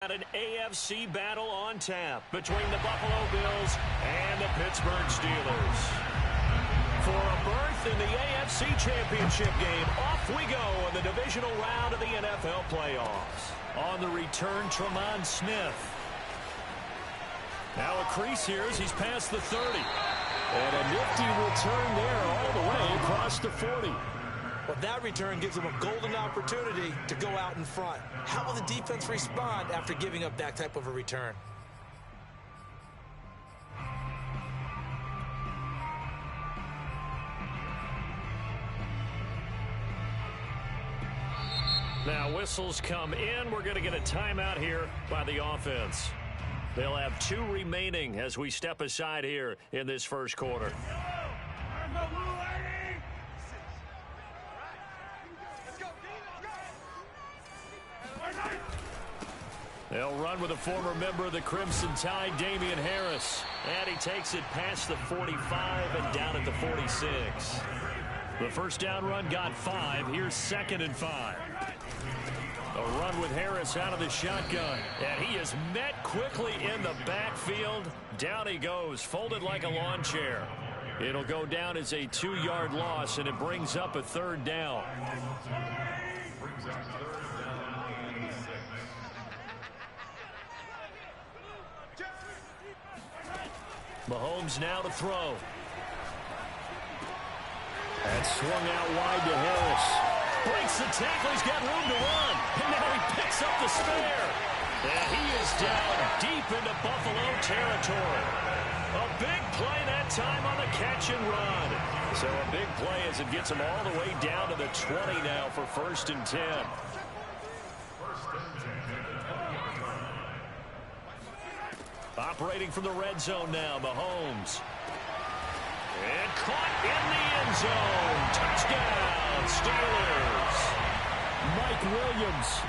An AFC battle on tap between the Buffalo Bills and the Pittsburgh Steelers. For a berth in the AFC Championship game, off we go in the divisional round of the NFL playoffs. On the return, Tremont Smith. Now a crease here as he's past the 30. And a nifty return there all the way across the 40. Well, that return gives them a golden opportunity to go out in front. How will the defense respond after giving up that type of a return? Now whistles come in. We're going to get a timeout here by the offense. They'll have 2 remaining as we step aside here in this first quarter. They'll run with a former member of the Crimson Tide, Damian Harris. And he takes it past the 45 and down at the 46. The first down run got 5. Here's 2nd and 5. A run with Harris out of the shotgun. And he is met quickly in the backfield. Down he goes, folded like a lawn chair. It'll go down as a 2-yard loss, and it brings up a 3rd down. Mahomes now to throw. And swung out wide to Harris. Breaks the tackle. He's got room to run. And now he picks up the spare. And he is down deep into Buffalo territory. A big play that time on the catch and run. So a big play as it gets him all the way down to the 20 now for 1st and 10. Operating from the red zone now, Mahomes. And caught in the end zone. Touchdown, Steelers. Mike Williams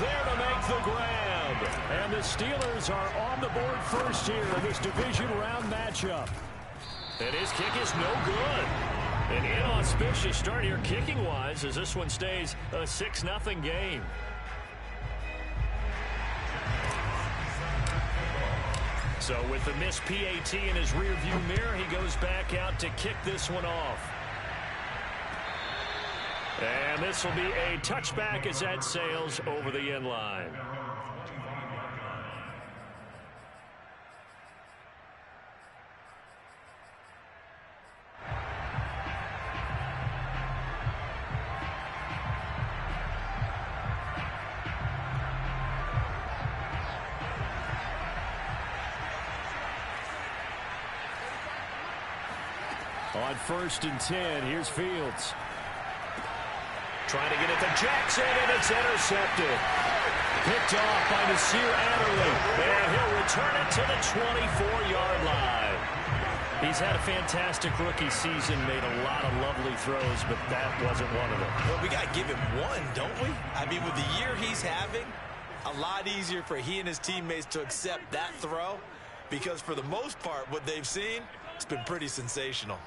there to make the grab. And the Steelers are on the board first here in this division round matchup. And his kick is no good. An inauspicious start here kicking-wise as this one stays a 6-0 game. So with the missed PAT in his rearview mirror, he goes back out to kick this one off. And this will be a touchback as that sails over the end line. On 1st and 10, here's Fields. Trying to get it to Jackson, and it's intercepted. Picked off by Nasir Adderley, and he'll return it to the 24-yard line. He's had a fantastic rookie season, made a lot of lovely throws, but that wasn't one of them. Well, we got to give him one, don't we? I mean, with the year he's having, a lot easier for he and his teammates to accept that throw, because for the most part, what they've seen, it's been pretty sensational.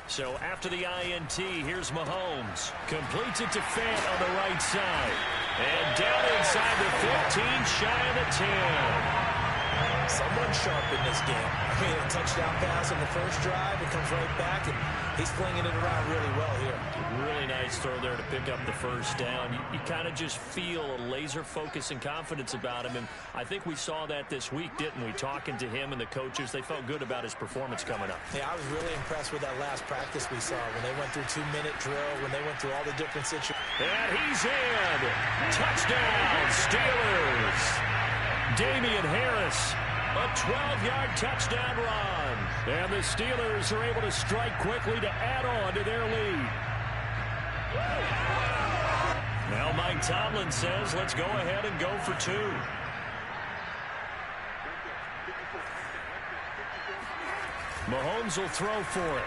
So after the INT, here's Mahomes. Completes it to Fant on the right side. And down inside the 15, shy of the 10. Someone sharp in this game. I mean, a touchdown pass on the first drive. It comes right back, and he's flinging it around really well here. Really nice throw there to pick up the first down. You kind of just feel a laser focus and confidence about him, and I think we saw that this week, didn't we? Talking to him and the coaches, they felt good about his performance coming up. Yeah, I was really impressed with that last practice we saw when they went through 2-minute drill, when they went through all the different situations. And he's in. Touchdown, Steelers. Damian Harris. A 12-yard touchdown run. And the Steelers are able to strike quickly to add on to their lead. Now Mike Tomlin says, let's go ahead and go for 2. Mahomes will throw for it.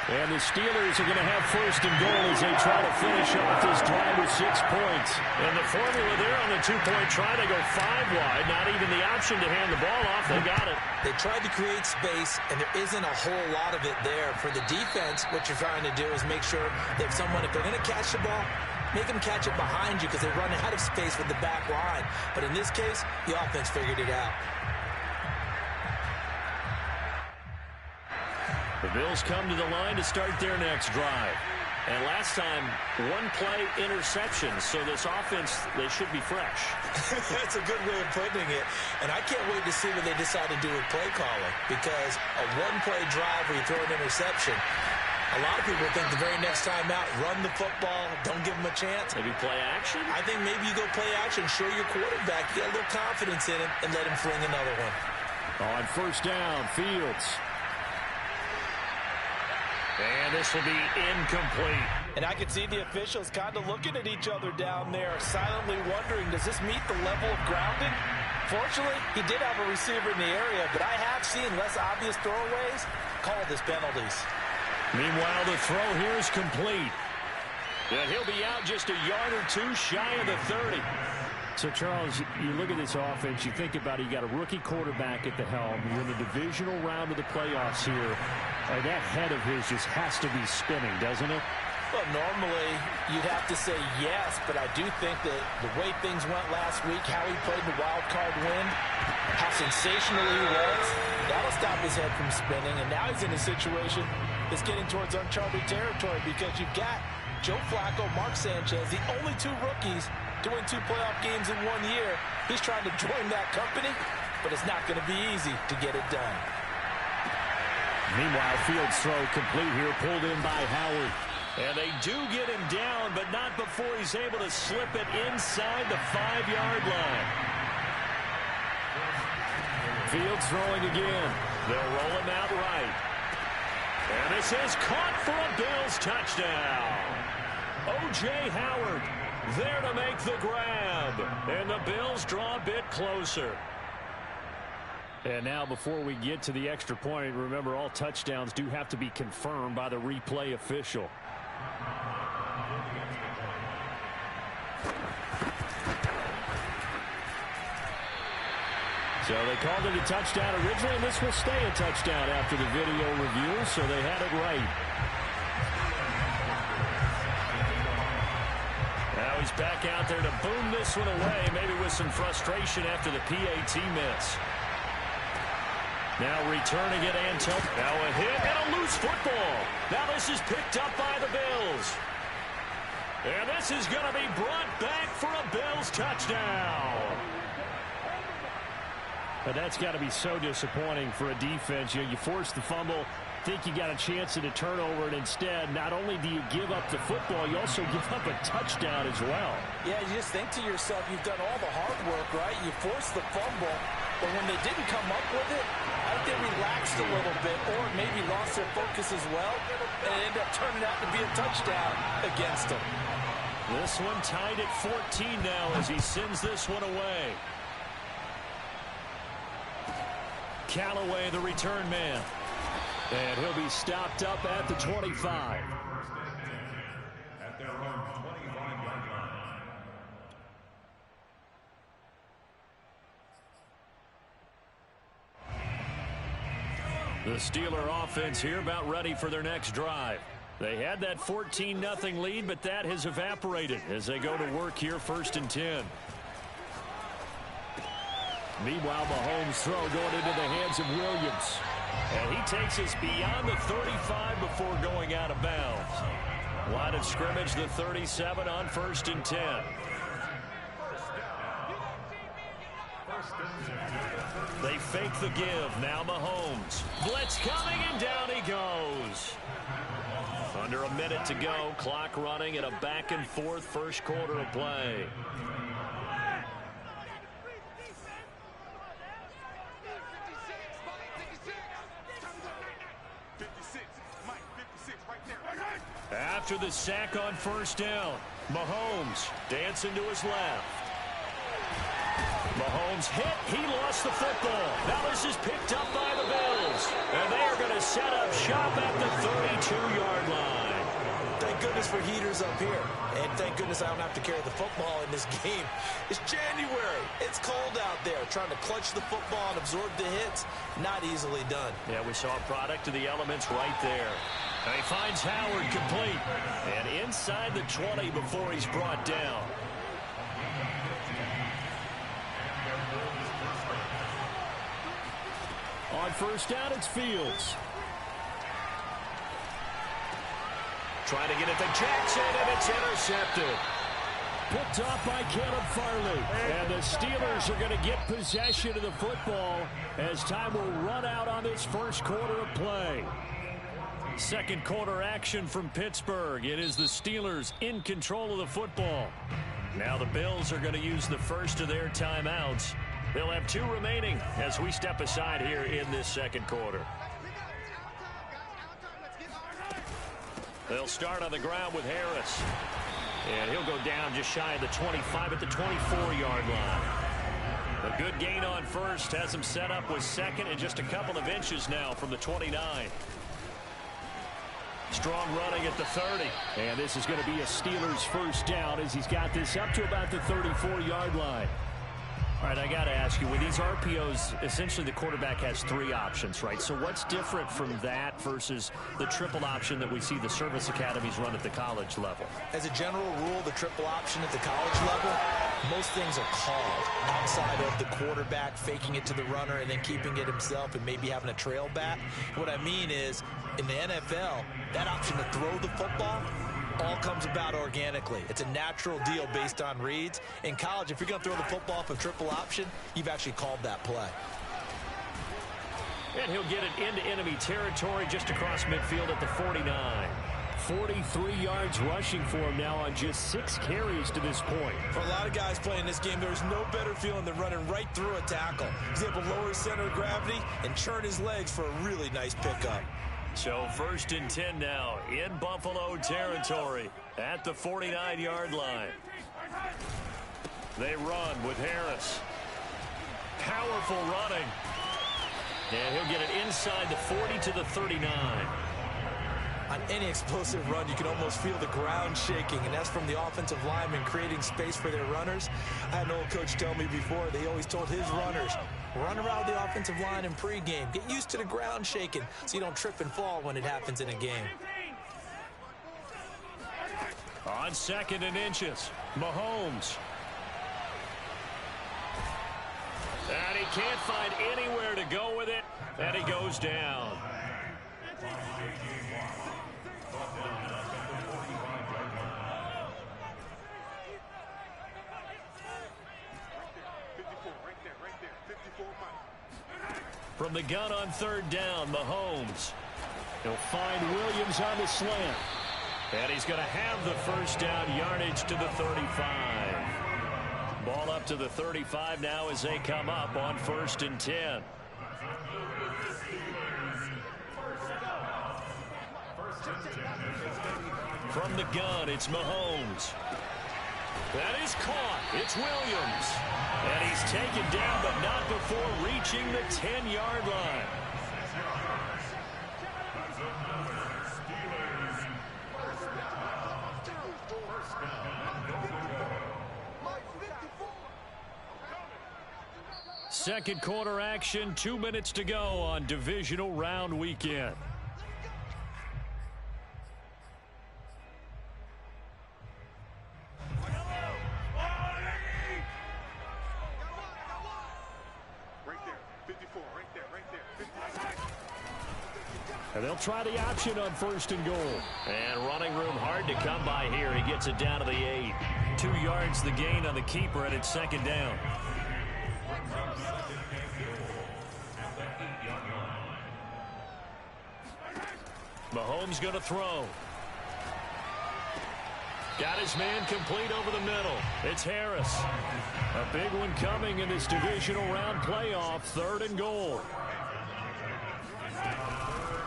And the Steelers are going to have first and goal as they try to finish off this drive with 6 points. And the formula there on the two-point try, they go 5 wide. Not even the option to hand the ball off. They got it. They tried to create space, and there isn't a whole lot of it there. For the defense, what you're trying to do is make sure that if they're going to catch the ball, make them catch it behind you because they run out of space with the back line. But in this case, the offense figured it out. The Bills come to the line to start their next drive. And last time, 1-play interception. So this offense, they should be fresh. That's a good way of putting it. And I can't wait to see what they decide to do with play calling. Because a 1-play drive where you throw an interception, a lot of people think the very next time out, run the football, don't give them a chance. Maybe play action? I think maybe you go play action, show your quarterback, get a little confidence in him, and let him fling another one. On first down, Fields. And this will be incomplete. And I can see the officials kind of looking at each other down there, silently wondering, does this meet the level of grounding? Fortunately, he did have a receiver in the area, but I have seen less obvious throwaways called as penalties. Meanwhile, the throw here is complete. And he'll be out just a yard or two shy of the 30. So, Charles, you look at this offense, you think about it, you got a rookie quarterback at the helm. You're in the divisional round of the playoffs here. That head of his just has to be spinning, doesn't it? Well, normally you'd have to say yes, but I do think that the way things went last week, how he played the wild card win, how sensational he was, that'll stop his head from spinning. And now he's in a situation that's getting towards uncharted territory because you've got Joe Flacco, Mark Sanchez, the only 2 rookies doing 2 playoff games in 1 year. He's trying to join that company, but it's not going to be easy to get it done. Meanwhile, Fields' throw complete here, pulled in by Howard. And they do get him down, but not before he's able to slip it inside the 5-yard line. Fields throwing again. They'll roll him out right. And this is caught for a Bills touchdown. O.J. Howard there to make the grab. And the Bills draw a bit closer. And now before we get to the extra point, remember all touchdowns do have to be confirmed by the replay official. So they called it a touchdown originally, and this will stay a touchdown after the video review, so they had it right. Now he's back out there to boom this one away, maybe with some frustration after the PAT miss. Now returning it, Antonio. Now a hit and a loose football. Now this is picked up by the Bills. And this is going to be brought back for a Bills touchdown. But that's got to be so disappointing for a defense. You force the fumble, think you got a chance at a turnover, and instead, not only do you give up the football, you also give up a touchdown as well. Yeah, you just think to yourself, you've done all the hard work, right? You forced the fumble, but when they didn't come up with it, I think they relaxed a little bit or maybe lost their focus as well, and it ended up turning out to be a touchdown against them. This one tied at 14 now as he sends this one away. Callaway, the return man. And he'll be stopped up at the 25. At their own 25-yard line. The Steeler offense here about ready for their next drive. They had that 14-0 lead, but that has evaporated as they go to work here 1st and 10. Meanwhile, Mahomes' throw going into the hands of Williams. And he takes us beyond the 35 before going out of bounds. Line of scrimmage, the 37 on 1st and 10. They fake the give. Now Mahomes. Blitz coming, and down he goes. Under a minute to go. Clock running at a back-and-forth first quarter of play. After the sack on 1st down, Mahomes dancing to his left. Mahomes hit. He lost the football. Now this is picked up by the Bills. Bills. And they are going to set up shop at the 32-yard line. Thank goodness for heaters up here. And thank goodness I don't have to carry the football in this game. It's January. It's cold out there. Trying to clutch the football and absorb the hits, not easily done. Yeah, we saw a product of the elements right there. And he finds Howard complete. And inside the 20 before he's brought down. On first down, it's Fields. Trying to get it to Jackson, and it's intercepted. Picked off by Caleb Farley. And the Steelers are going to get possession of the football as time will run out on this first quarter of play. Second quarter action from Pittsburgh. It is the Steelers in control of the football. Now the Bills are going to use the first of their timeouts. They'll have 2 remaining as we step aside here in this second quarter. They'll start on the ground with Harris. And he'll go down just shy of the 25 at the 24-yard line. A good gain on first has him set up with second and just a couple of inches now from the 29. Strong running at the 30. And this is going to be a Steelers first down as he's got this up to about the 34-yard line. All right, I got to ask you, with these RPOs, essentially the quarterback has 3 options, right? So what's different from that versus the triple option that we see the service academies run at the college level? As a general rule, the triple option at the college level, most things are called outside of the quarterback faking it to the runner and then keeping it himself and maybe having a trail back. What I mean is, in the NFL, that option to throw the football all comes about organically. It's a natural deal based on reads. In college, if you're going to throw the football off a triple option, you've actually called that play. And he'll get it into enemy territory just across midfield at the 49. 43 yards rushing for him now on just 6 carries to this point. For a lot of guys playing this game, there's no better feeling than running right through a tackle. He's able to lower his center of gravity and churn his legs for a really nice pickup. So first and 10 now in Buffalo territory at the 49-yard line. They run with Harris. Powerful running. And he'll get it inside the 40 to the 39. On any explosive run, you can almost feel the ground shaking, and that's from the offensive linemen creating space for their runners. I had an old coach tell me before, they always told his runners, run around the offensive line in pregame. Get used to the ground shaking so you don't trip and fall when it happens in a game. On second and inches, Mahomes. And he can't find anywhere to go with it, and he goes down. From the gun on third down, Mahomes. He'll find Williams on the slant. And he's going to have the first down yardage to the 35. Ball up to the 35 now as they come up on first and 10. From the gun, it's Mahomes. That is caught. It's Williams. And he's taken down, but not before reaching the 10-yard line. Second quarter action, 2 minutes to go on divisional round weekend. And they'll try the option on first and goal. And running room hard to come by here. He gets it down to the 8. 2 yards the gain on the keeper, and it's second down. Mahomes going to throw. Got his man complete over the middle. It's Harris. A big one coming in this divisional round playoff. Third and goal.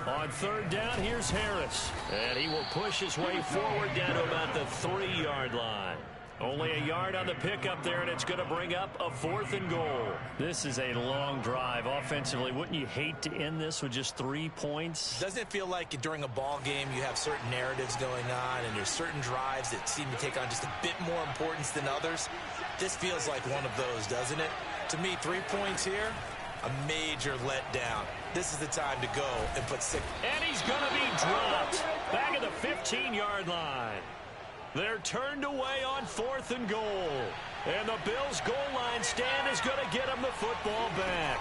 On third down, here's Harris. And he will push his way forward down to about the 3-yard line. Only a yard on the pickup there, and it's going to bring up a 4th and goal. This is a long drive offensively. Wouldn't you hate to end this with just 3 points? Doesn't it feel like during a ball game you have certain narratives going on and there's certain drives that seem to take on just a bit more importance than others? This feels like one of those, doesn't it? To me, 3 points here, a major letdown. This is the time to go and put 6. And he's going to be dropped back at the 15-yard line. They're turned away on 4th and goal. And the Bills' goal line stand is going to get them the football back.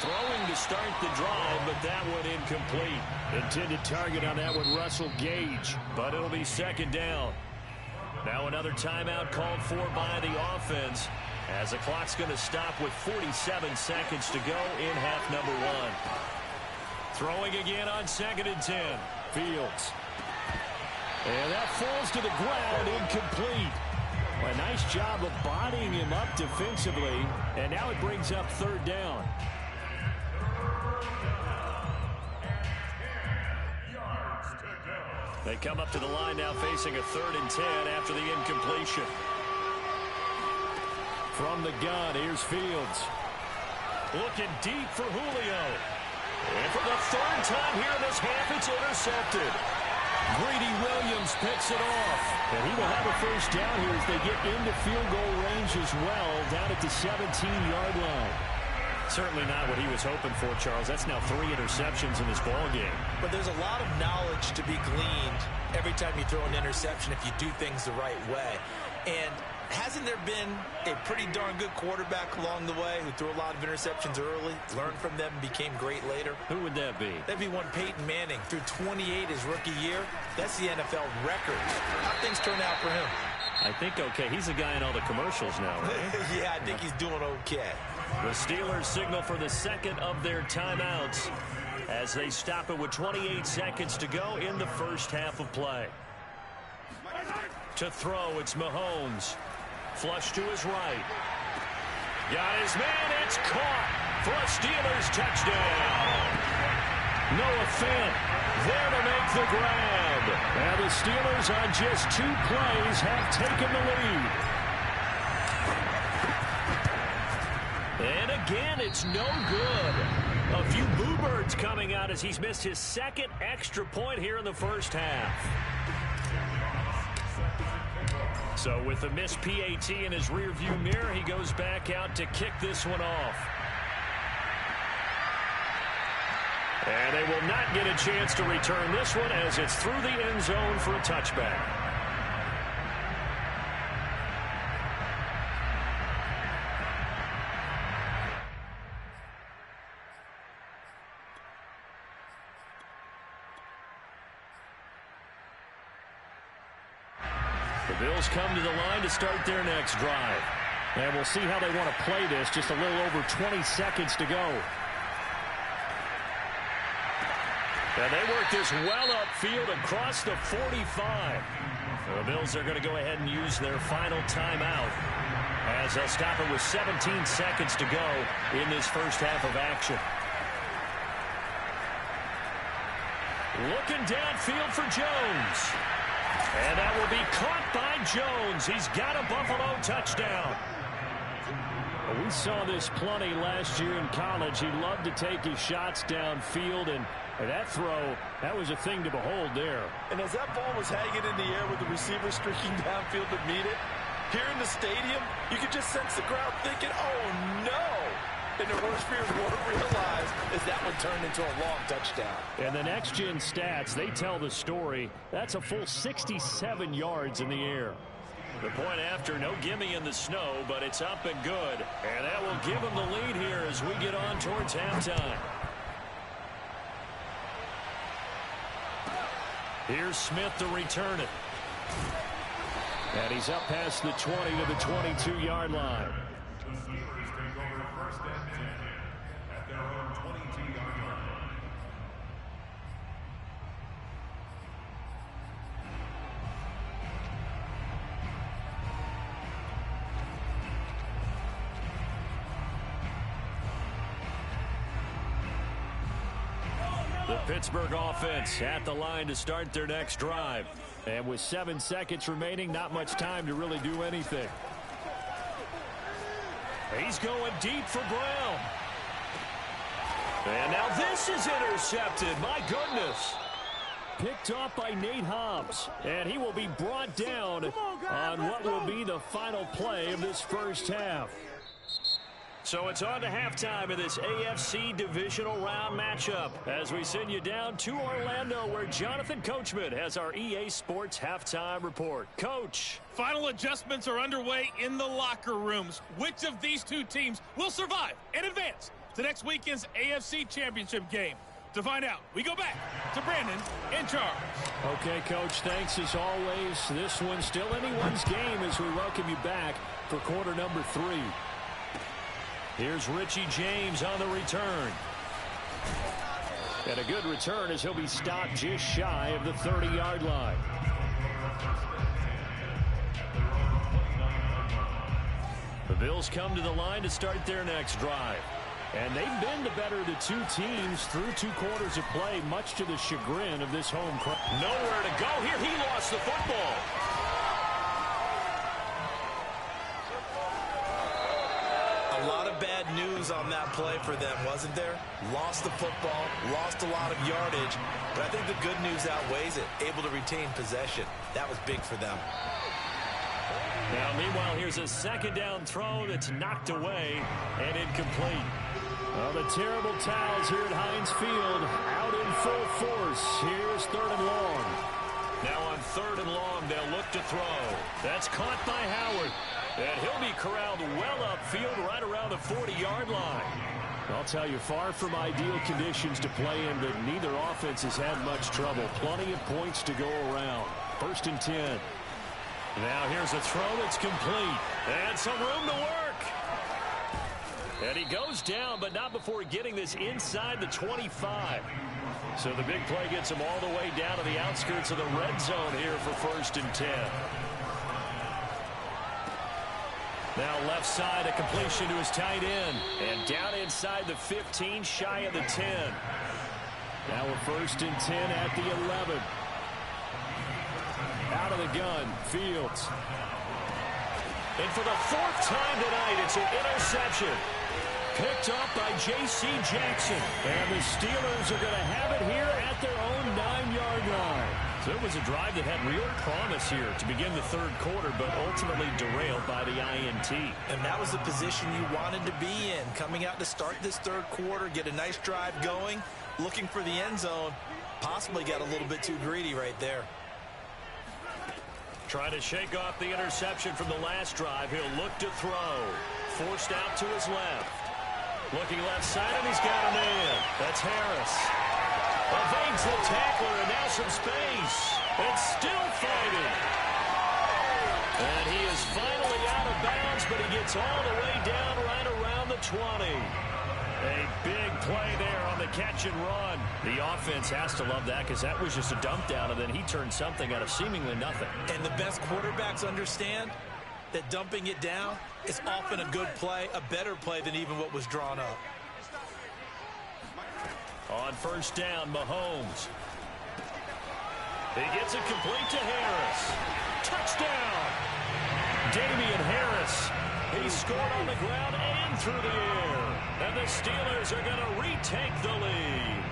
Throwing to start the drive, but that one incomplete. Intended target on that one, Russell Gage, but it'll be 2nd down. Now another timeout called for by the offense as the clock's going to stop with 47 seconds to go in half number 1. Throwing again on 2nd and 10. Fields. And that falls to the ground, incomplete. A nice job of bodying him up defensively, and now it brings up 3rd down. They come up to the line now facing a 3rd and 10 after the incompletion. From the gun, here's Fields. Looking deep for Julio. And for the 3rd time here in this half, it's intercepted. Greedy Williams picks it off. And he will have a 1st down here as they get into field goal range as well, down at the 17-yard line. Certainly not what he was hoping for, Charles. That's now 3 interceptions in this ball game. But there's a lot of knowledge to be gleaned every time you throw an interception if you do things the right way. And hasn't there been a pretty darn good quarterback along the way who threw a lot of interceptions early, learned from them, and became great later? Who would that be? That'd be one Peyton Manning. Threw 28 his rookie year. That's the NFL record. How'd things turn out for him? I think okay. He's the guy in all the commercials now, right? Yeah, I think he's doing okay. The Steelers signal for the 2nd of their timeouts as they stop it with 28 seconds to go in the first half of play. To throw, it's Mahomes. Flush to his right. Got his man, it's caught for a Steelers touchdown. Noah Fant there to make the grab. And the Steelers on just 2 plays have taken the lead. And again, it's no good. A few boo-birds coming out as he's missed his 2nd extra point here in the first half. So with the missed PAT in his rearview mirror, he goes back out to kick this one off. And they will not get a chance to return this one as it's through the end zone for a touchback. The Bills come to the line to start their next drive. And we'll see how they want to play this. Just a little over 20 seconds to go. And they work this well upfield across the 45. The Bills are going to go ahead and use their final timeout as they'll stop it with 17 seconds to go in this first half of action. Looking downfield for Jones. And that will be caught by Jones. He's got a Buffalo touchdown. We saw this plenty last year in college. He loved to take his shots downfield, and that throw, that was a thing to behold there. And as that ball was hanging in the air with the receiver streaking downfield to meet it, here in the stadium, you could just sense the crowd thinking, oh, no. And their worst fears won't realize as that one turned into a long touchdown. And the next-gen stats, they tell the story. That's a full 67 yards in the air. The point after, no gimme in the snow, but it's up and good. And that will give them the lead here as we get on towards halftime. Here's Smith to return it. And he's up past the 20 to the 22-yard line. The The Pittsburgh offense at the line to start their next drive. And with 7 seconds remaining, not much time to really do anything. He's going deep for Brown. And now this is intercepted. My goodness. Picked off by Nate Hobbs. And he will be brought down on what will be the final play of this first half. So it's on to halftime of this AFC divisional round matchup as we send you down to Orlando where Jonathan Coachman has our EA Sports halftime report. Coach. Final adjustments are underway in the locker rooms. Which of these two teams will survive and advance to next weekend's AFC Championship game? To find out, we go back to Brandon and Charles. Okay, Coach, thanks as always. This one's still anyone's game as we welcome you back for quarter number 3. Here's Richie James on the return. And a good return as he'll be stopped just shy of the 30-yard line. The Bills come to the line to start their next drive. And they've been the better of the two teams through 2 quarters of play, much to the chagrin of this home crowd. Nowhere to go here. He lost the football. A lot of bad news on that play for them, wasn't there? Lost the football, lost a lot of yardage, but I think the good news outweighs it. Able to retain possession. That was big for them. Now, meanwhile, here's a second down throw that's knocked away and incomplete. Well, the terrible towels here at Heinz Field out in full force. Here's 3rd and long. Now on 3rd and long, they'll look to throw. That's caught by Howard. And he'll be corralled well upfield right around the 40-yard line. I'll tell you, far from ideal conditions to play in, but neither offense has had much trouble. Plenty of points to go around. 1st and 10. Now here's a throw that's complete. And some room to work. And he goes down, but not before getting this inside the 25. So the big play gets him all the way down to the outskirts of the red zone here for 1st and 10. Now left side, a completion to his tight end. And down inside the 15, shy of the 10. Now a 1st and 10 at the 11. Out of the gun, Fields. And for the 4th time tonight, it's an interception. Picked up by J.C. Jackson. And the Steelers are going to have it here at their own 9-yard line. So it was a drive that had real promise here to begin the 3rd quarter, but ultimately derailed by the INT. And that was the position you wanted to be in. Coming out to start this 3rd quarter, get a nice drive going, looking for the end zone. Possibly got a little bit too greedy right there. Trying to shake off the interception from the last drive. He'll look to throw. Forced out to his left. Looking left side, and he's got a man. That's Harris. Evades the tackler, and now some space. And still fighting. And he is finally out of bounds, but he gets all the way down right around the 20. A big play there on the catch and run. The offense has to love that because that was just a dump down, and then he turned something out of seemingly nothing. And the best quarterbacks understand that dumping it down is often a good play, a better play than even what was drawn up. On 1st down, Mahomes. He gets it complete to Harris. Touchdown! Damian Harris. He scored on the ground and through the air. And the Steelers are going to retake the lead.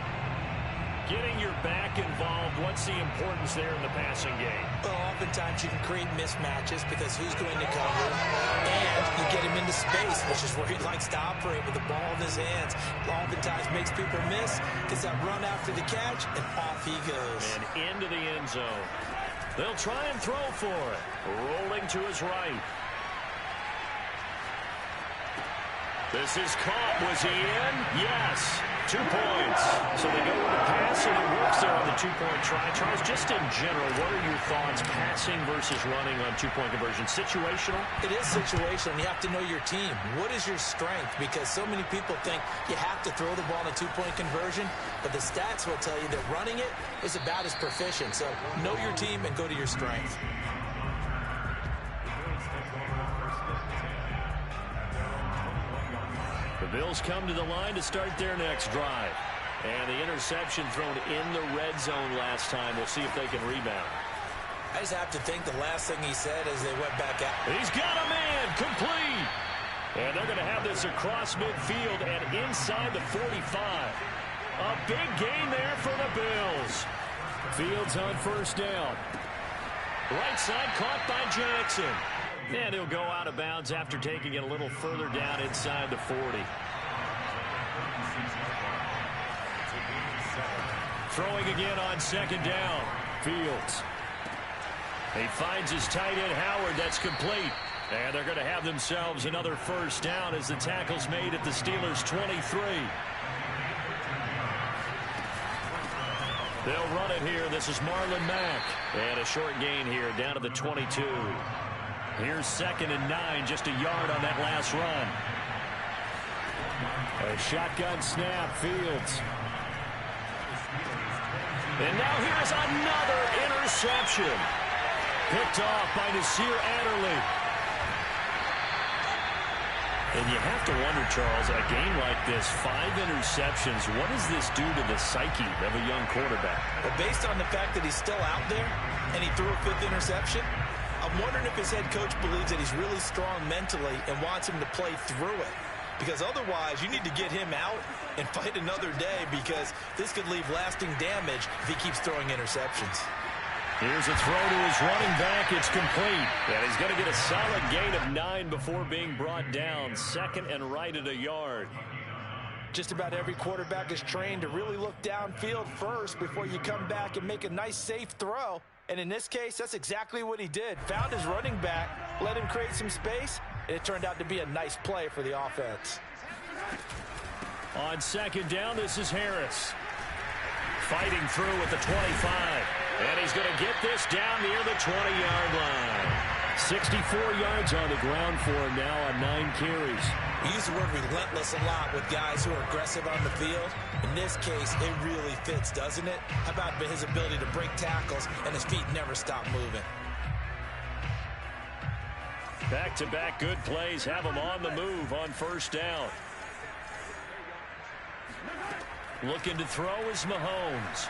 Getting your back involved, what's the importance there in the passing game? Well, oftentimes you can create mismatches because who's going to cover, and you get him into space, which is where he likes to operate with the ball in his hands. Oftentimes makes people miss, gets that run after the catch, and off he goes. And into the end zone. They'll try and throw for it. Rolling to his right. This is caught. Was he in? Yes. 2 points. So they go with the pass, and it works there on the 2-point try. Charles, just in general, what are your thoughts passing versus running on 2-point conversion? Situational? It is situational. You have to know your team. What is your strength? Because so many people think you have to throw the ball in a 2-point conversion, but the stats will tell you that running it is about as proficient. So know your team and go to your strength. The Bills come to the line to start their next drive. And the interception thrown in the red zone last time. We'll see if they can rebound. I just have to think the last thing he said as they went back out. He's got a man, complete. And they're going to have this across midfield and inside the 45. A big gain there for the Bills. Fields on first down. Right side caught by Jackson. And he'll go out of bounds after taking it a little further down inside the 40. Throwing again on second down. Fields. He finds his tight end Howard. That's complete. And they're going to have themselves another first down as the tackle's made at the Steelers' 23. They'll run it here. This is Marlon Mack. And a short gain here down to the 22. Here's 2nd and 9, just a yard on that last run. A shotgun snap, Fields. And now here's another interception. Picked off by Nasir Adderley. And you have to wonder, Charles, a game like this, 5 interceptions, what does this do to the psyche of a young quarterback? But based on the fact that he's still out there and he threw a 5th interception, I'm wondering if his head coach believes that he's really strong mentally and wants him to play through it. Because otherwise, you need to get him out and fight another day, because this could leave lasting damage if he keeps throwing interceptions. Here's a throw to his running back. It's complete. And he's going to get a solid gain of 9 before being brought down. 2nd and right at a yard. Just about every quarterback is trained to really look downfield first before you come back and make a nice, safe throw. And in this case, that's exactly what he did. Found his running back, let him create some space, and it turned out to be a nice play for the offense. On second down, this is Harris. Fighting through at the 25. And he's going to get this down near the 20-yard line. 64 yards on the ground for him now on 9 carries. We use the word relentless a lot with guys who are aggressive on the field. In this case, it really fits, doesn't it? How about his ability to break tackles and his feet never stop moving? Back-to-back good plays have him on the move on first down. Looking to throw is Mahomes.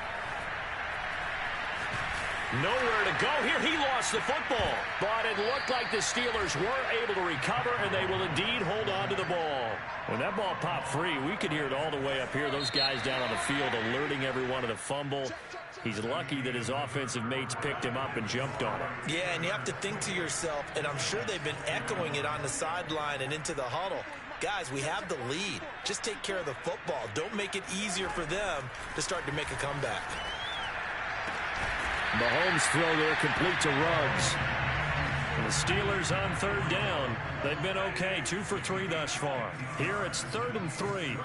Nowhere to go here. He lost the football. But it looked like the Steelers were able to recover, and they will indeed hold on to the ball. When that ball popped free, we could hear it all the way up here. Those guys down on the field alerting everyone of the fumble. He's lucky that his offensive mates picked him up and jumped on him. Yeah, and you have to think to yourself, and I'm sure they've been echoing it on the sideline and into the huddle. Guys, we have the lead. Just take care of the football. Don't make it easier for them to start to make a comeback. Mahomes' throw there complete to Ruggs. And the Steelers on third down. They've been okay, 2 for 3 thus far. Here it's 3rd and 3.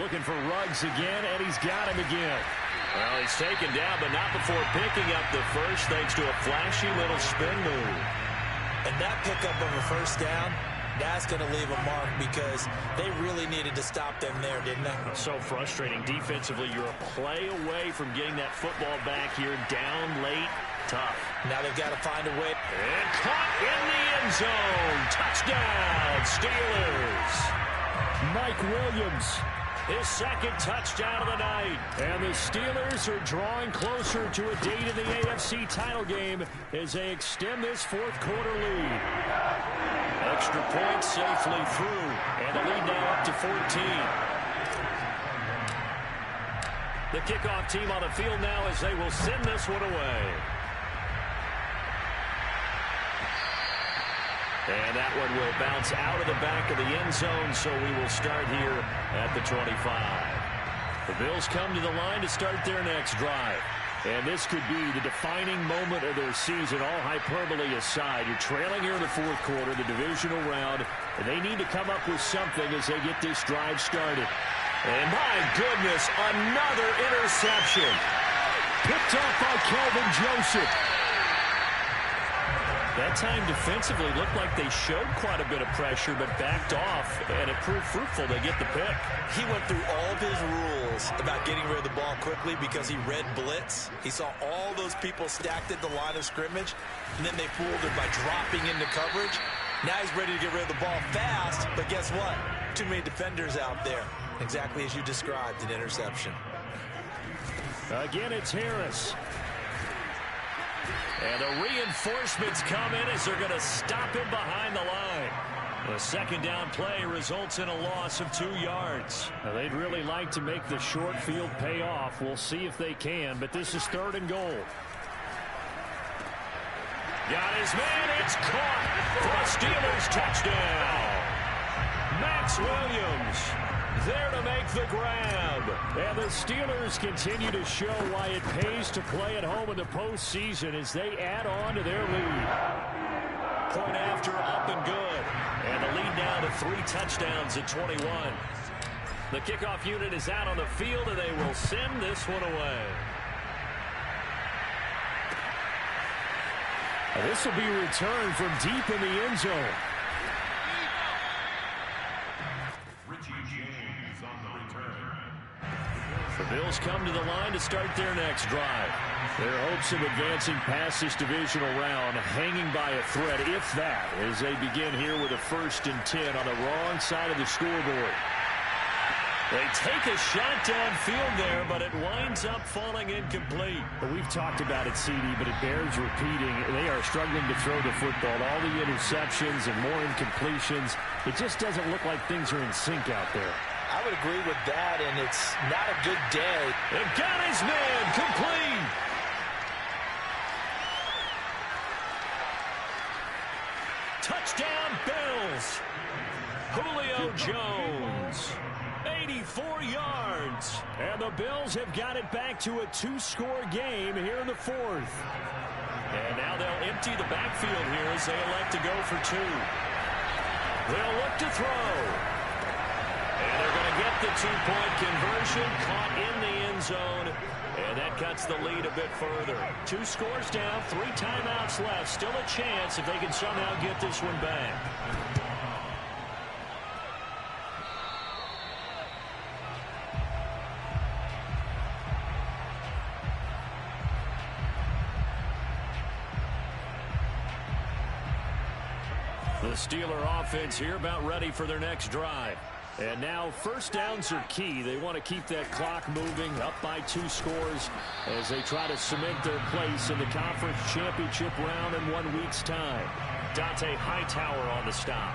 Looking for Ruggs again, and he's got him again. Well, he's taken down, but not before picking up the first, thanks to a flashy little spin move. And that pickup of a first down, that's going to leave a mark, because they really needed to stop them there, didn't they? So frustrating. Defensively, you're a play away from getting that football back here, down late. Tough. Now they've got to find a way. And caught in the end zone. Touchdown, Steelers. Mike Williams, his 2nd touchdown of the night. And the Steelers are drawing closer to a date in the AFC title game as they extend this 4th quarter lead. Extra point safely through, and the lead now up to 14. The kickoff team on the field now as they will send this one away. And that one will bounce out of the back of the end zone, so we will start here at the 25. The Bills come to the line to start their next drive. And this could be the defining moment of their season, all hyperbole aside. You're trailing here in the 4th quarter, the divisional round, and they need to come up with something as they get this drive started. And my goodness, another interception. Picked off by Kelvin Joseph. That time defensively looked like they showed quite a bit of pressure but backed off, and it proved fruitful. They get the pick. He went through all of his rules about getting rid of the ball quickly because he read blitz. He saw all those people stacked at the line of scrimmage, and then they fooled him by dropping into coverage. Now he's ready to get rid of the ball fast, but guess what? too many defenders out there. Exactly as you described, an interception. Again, it's Harris. And the reinforcements come in as they're going to stop him behind the line. The second down play results in a loss of 2 yards. Now, they'd really like to make the short field pay off. We'll see if they can, but this is 3rd and goal. Got his man. It's caught for a Steelers touchdown. Max Williams there to make the grab. And the Steelers continue to show why it pays to play at home in the postseason as they add on to their lead. Point after, up and good. And the lead now to 3 touchdowns at 21. The kickoff unit is out on the field, and they will send this one away. This will be returned from deep in the end zone. The Bills come to the line to start their next drive. Their hopes of advancing past this divisional round hanging by a thread, if that, as they begin here with a 1st and 10 on the wrong side of the scoreboard. They take a shot downfield there, but it winds up falling incomplete. We've talked about it, CD, but it bears repeating. They are struggling to throw the football. All the interceptions and more incompletions. It just doesn't look like things are in sync out there. I would agree with that, and it's not a good day. They've got his man complete. Touchdown, Bills. Julio Jones. 84 yards. And the Bills have got it back to a 2-score game here in the 4th. And now they'll empty the backfield here as they elect to go for 2. They'll look to throw. And they're going to get the 2-point conversion, caught in the end zone. And that cuts the lead a bit further. 2 scores down, 3 timeouts left. Still a chance if they can somehow get this one back. The Steeler offense here about ready for their next drive. And now 1st downs are key. They want to keep that clock moving up by 2 scores as they try to cement their place in the conference championship round in 1 week's time. Dante Hightower on the stop.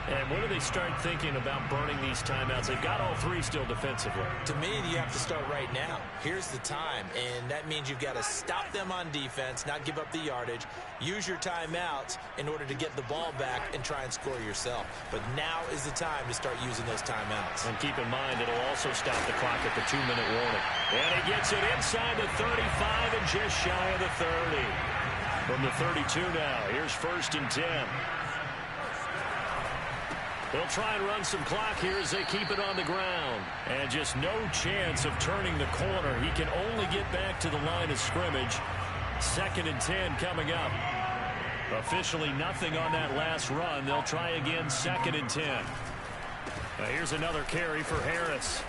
And when do they start thinking about burning these timeouts? They've got all 3 still defensively. To me, you have to start right now. Here's the time, and that means you've got to stop them on defense, not give up the yardage, use your timeouts in order to get the ball back and try and score yourself. But now is the time to start using those timeouts. And keep in mind, it'll also stop the clock at the 2-minute warning. And he gets it inside the 35 and just shy of the 30. From the 32 now, here's 1st and 10. They'll try and run some clock here as they keep it on the ground. And just no chance of turning the corner. He can only get back to the line of scrimmage. 2nd and 10 coming up. Officially nothing on that last run. They'll try again 2nd and 10. Now here's another carry for Harris.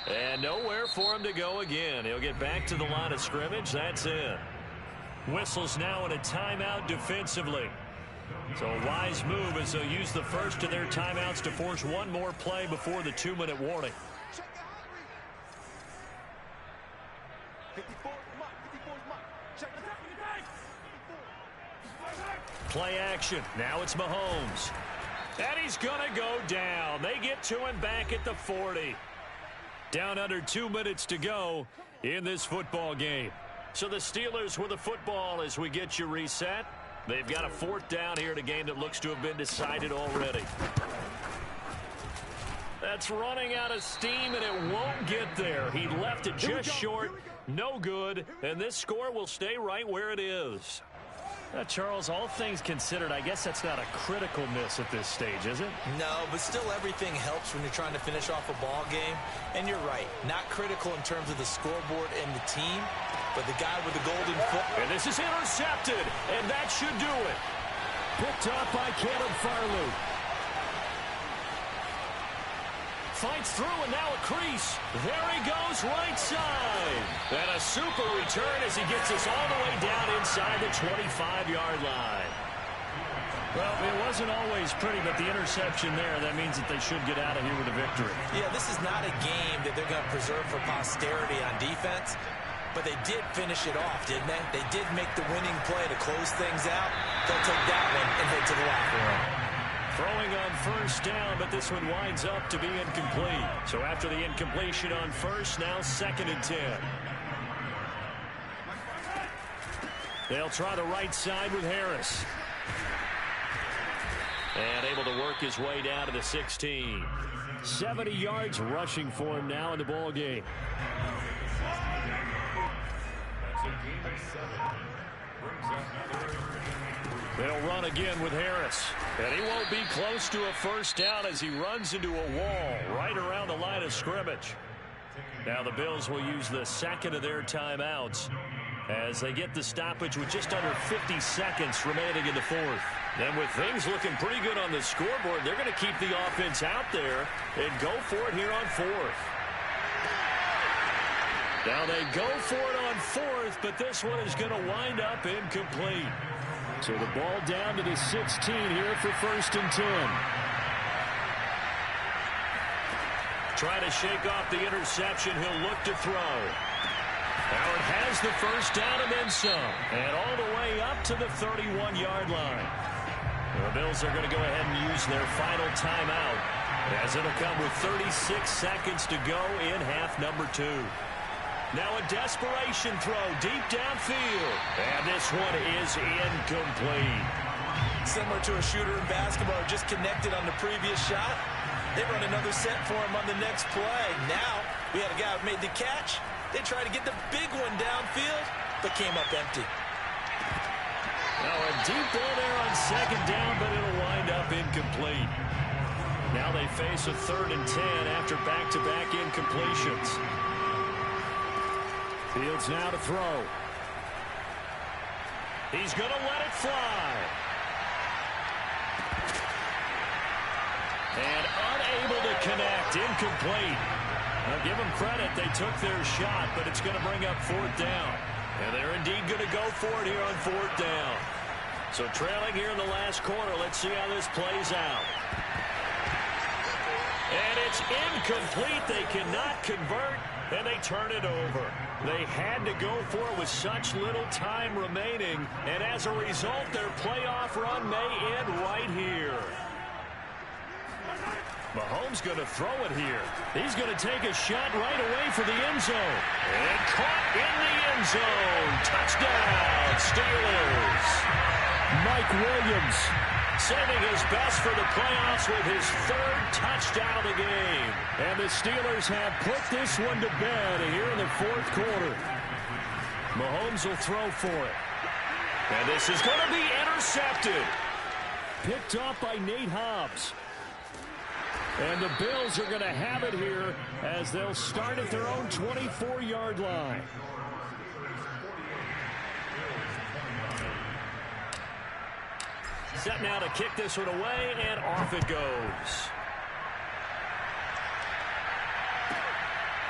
And nowhere for him to go again. He'll get back to the line of scrimmage. That's it. Whistles now in a timeout defensively. So a wise move as they'll use the first of their timeouts to force one more play before the 2-minute warning. Play action. Now it's Mahomes. And he's going to go down. They get to him back at the 40. Down under 2 minutes to go in this football game. So the Steelers with the football as we get you reset. They've got a 4th down here in a game that looks to have been decided already. That's running out of steam, and it won't get there. He left it just short. No good, and this score will stay right where it is. Charles, all things considered, I guess that's not a critical miss at this stage, is it? No, but still everything helps when you're trying to finish off a ball game. And you're right, not critical in terms of the scoreboard and the team, but the guy with the golden foot. And this is intercepted, and that should do it. Picked up by Caleb Farley. Fights through, and now a crease. There he goes, right side. And a super return as he gets us all the way down inside the 25-yard line. Well, it wasn't always pretty, but the interception there, that means that they should get out of here with a victory. Yeah, this is not a game that they're going to preserve for posterity on defense, but they did finish it off, didn't they? They did make the winning play to close things out. They'll take that one and head to the locker room. Throwing on first down, but this one winds up to be incomplete. So after the incompletion on first, now 2nd and 10. They'll try the right side with Harris. And able to work his way down to the 16. 70 yards rushing for him now in the ball game. They'll run again with Harris. And he won't be close to a first down as he runs into a wall right around the line of scrimmage. Now the Bills will use the second of their timeouts as they get the stoppage with just under 50 seconds remaining in the fourth. Then with things looking pretty good on the scoreboard, they're going to keep the offense out there and go for it here on fourth. Now they go for it on fourth, but this one is going to wind up incomplete. So the ball down to the 16 here for 1st and 10. Trying to shake off the interception. He'll look to throw. Howard has the first down and then some. And all the way up to the 31-yard line. The Bills are going to go ahead and use their final timeout as it'll come with 36 seconds to go in half number 2. Now a desperation throw deep downfield. And this one is incomplete. Similar to a shooter in basketball who just connected on the previous shot. They run another set for him on the next play. Now we had a guy who made the catch. They tried to get the big one downfield, but came up empty. Now a deep ball there on 2nd down, but it'll wind up incomplete. Now they face a 3rd and 10 after back-to-back incompletions. Fields now to throw. He's going to let it fly. And unable to connect. Incomplete. Now give them credit. They took their shot, but it's going to bring up 4th down. And they're indeed going to go for it here on 4th down. So trailing here in the last quarter. Let's see how this plays out. And it's incomplete. They cannot convert, and they turn it over. They had to go for it with such little time remaining, and as a result, their playoff run may end right here. Mahomes going to throw it here. He's going to take a shot right away for the end zone. And caught in the end zone. Touchdown, Steelers. Mike Williams saving his best for the playoffs with his 3rd touchdown of the game. And the Steelers have put this one to bed here in the 4th quarter. Mahomes will throw for it. And this is going to be intercepted. Picked off by Nate Hobbs. And the Bills are going to have it here as they'll start at their own 24-yard line. Set now to kick this one away, and off it goes.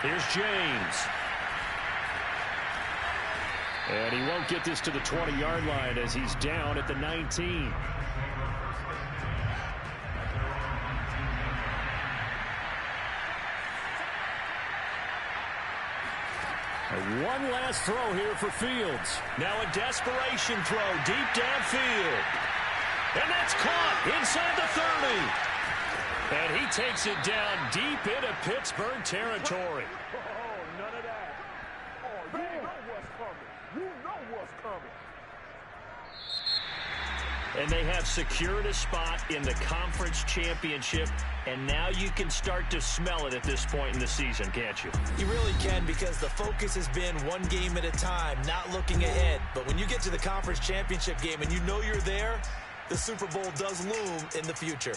Here's James. And he won't get this to the 20-yard line as he's down at the 19. One last throw here for Fields. Now a desperation throw deep downfield. And that's caught inside the 30. And he takes it down deep into Pittsburgh territory. Oh, none of that. Oh, you know what's coming. You know what's coming. And they have secured a spot in the conference championship, and now you can start to smell it at this point in the season, can't you? You really can, because the focus has been one game at a time, not looking ahead. But when you get to the conference championship game and you know you're there, the Super Bowl does loom in the future.